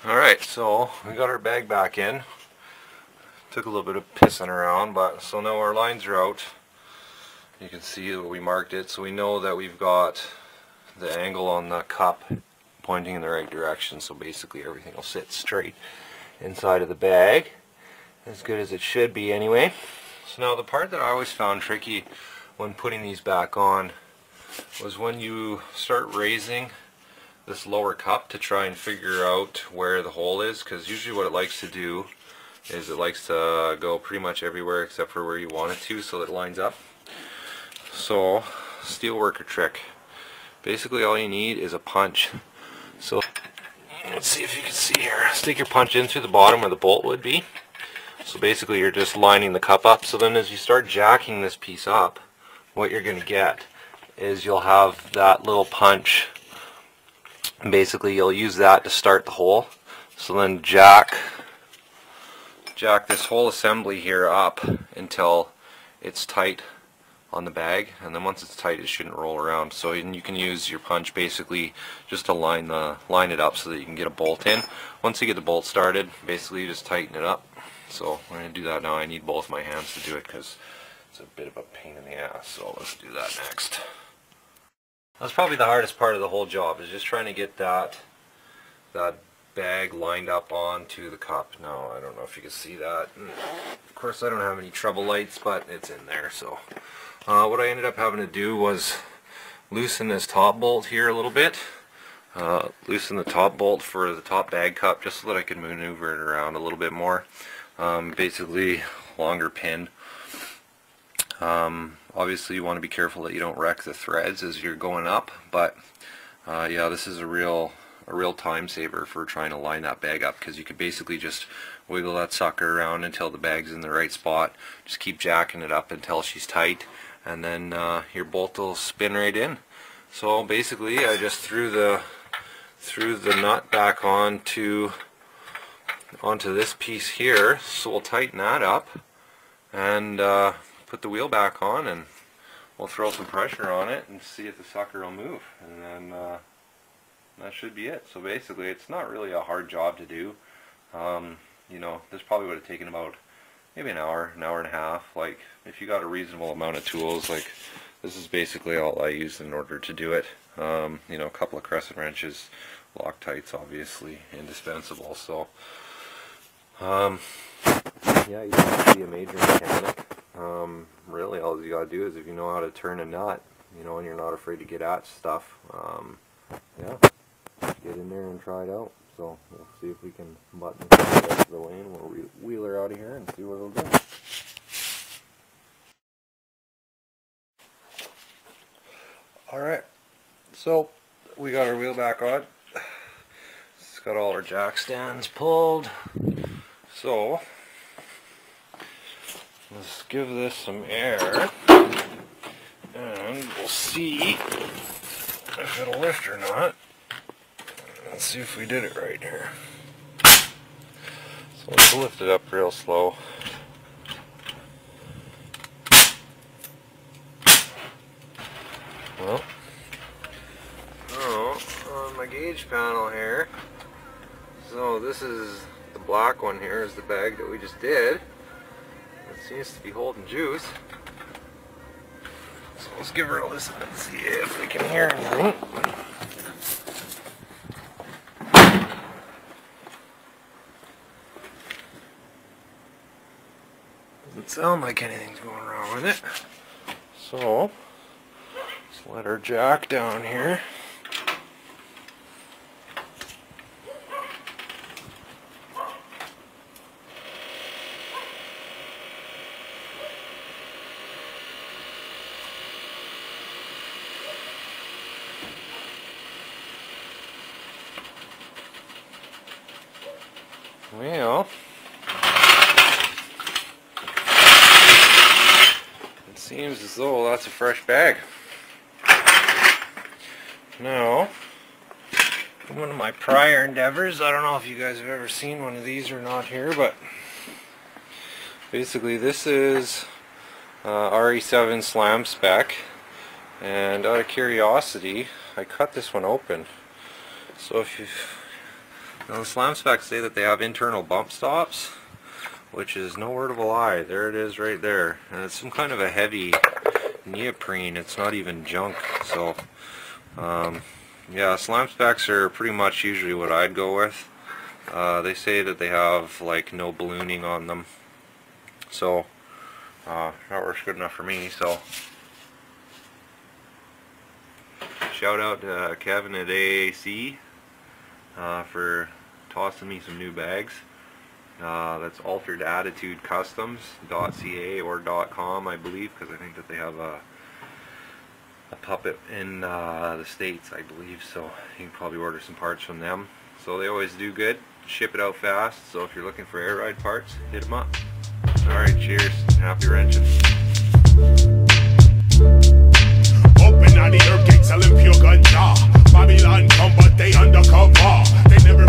Alright, so we got our bag back in. Took a little bit of pissing around, but so now our lines are out. You can see that we marked it, so we know that we've got the angle on the cup pointing in the right direction, so basically everything will sit straight inside of the bag, as good as it should be anyway. So now the part that I always found tricky when putting these back on was when you start raising this lower cup to try and figure out where the hole is, because usually what it likes to do is it likes to go pretty much everywhere except for where you want it to, so that it lines up. So, steel worker trick. Basically all you need is a punch. So let's see if you can see here. Stick your punch in through the bottom where the bolt would be. So basically you're just lining the cup up. So then as you start jacking this piece up, what you're going to get is you'll have that little punch. Basically you'll use that to start the hole. So then jack this whole assembly here up until it's tight on the bag, and then once it's tight it shouldn't roll around. So you can use your punch basically just to line it up so that you can get a bolt in. Once you get the bolt started, basically you just tighten it up. So we're going to do that now. I need both my hands to do it because it's a bit of a pain in the ass, so let's do that next. That's probably the hardest part of the whole job, is just trying to get that bag lined up onto the cup. Now I don't know if you can see that. Of course I don't have any trouble lights, but it's in there. So what I ended up having to do was loosen this top bolt here a little bit. Loosen the top bolt for the top bag cup just so that I could maneuver it around a little bit more. Basically longer pin. Obviously you want to be careful that you don't wreck the threads as you're going up, but yeah, this is a real time saver for trying to line that bag up, because you could basically just wiggle that sucker around until the bag's in the right spot. Just keep jacking it up until she's tight, and then your bolt will spin right in. So basically I just threw the nut back onto this piece here, so we'll tighten that up and put the wheel back on, and we'll throw some pressure on it and see if the sucker will move, and then that should be it. So basically it's not really a hard job to do. You know, this probably would have taken about maybe an hour and a half. Like, if you got a reasonable amount of tools, like this is basically all I use in order to do it. You know, a couple of crescent wrenches, Loctites obviously indispensable. So yeah, you don't have to be a major mechanic. Really all you gotta do is, if you know how to turn a nut, you know, and you're not afraid to get at stuff, yeah, get in there and try it out. So we'll see if we can button the rest of the way, and we'll wheel her out of here and see what it'll do. Alright, so we got our wheel back on. It's got all our jack stands pulled. So let's give this some air, and we'll see if it'll lift or not. Let's see if we did it right here. So let's lift it up real slow. Well, on my gauge panel here, so this is the black one here, is the bag that we just did. It seems to be holding juice. So let's give her a listen and see if we can hear anything. Doesn't sound like anything's going wrong with it. So let's let her jack down here. Well, it seems as though that's a fresh bag. Now, in one of my prior endeavors, I don't know if you guys have ever seen one of these or not here, but basically this is RE7 slam spec, and out of curiosity I cut this one open. So if you Now the slam specs say that they have internal bump stops, which is no word of a lie. There it is right there. And it's some kind of a heavy neoprene. It's not even junk. So yeah, slam specs are pretty much usually what I'd go with. They say that they have like no ballooning on them. So that works good enough for me. So shout out to Kevin at AAC for tossing me some new bags. That's alteredattitudecustoms.ca or .com, I believe, because I think that they have a puppet in the States, I believe, so you can probably order some parts from them. So they always do good, ship it out fast, so if you're looking for air ride parts, hit them up. Alright, cheers, happy wrenching. Open on the air gates, Olympia ganja. Babylon come, but they undercover. They never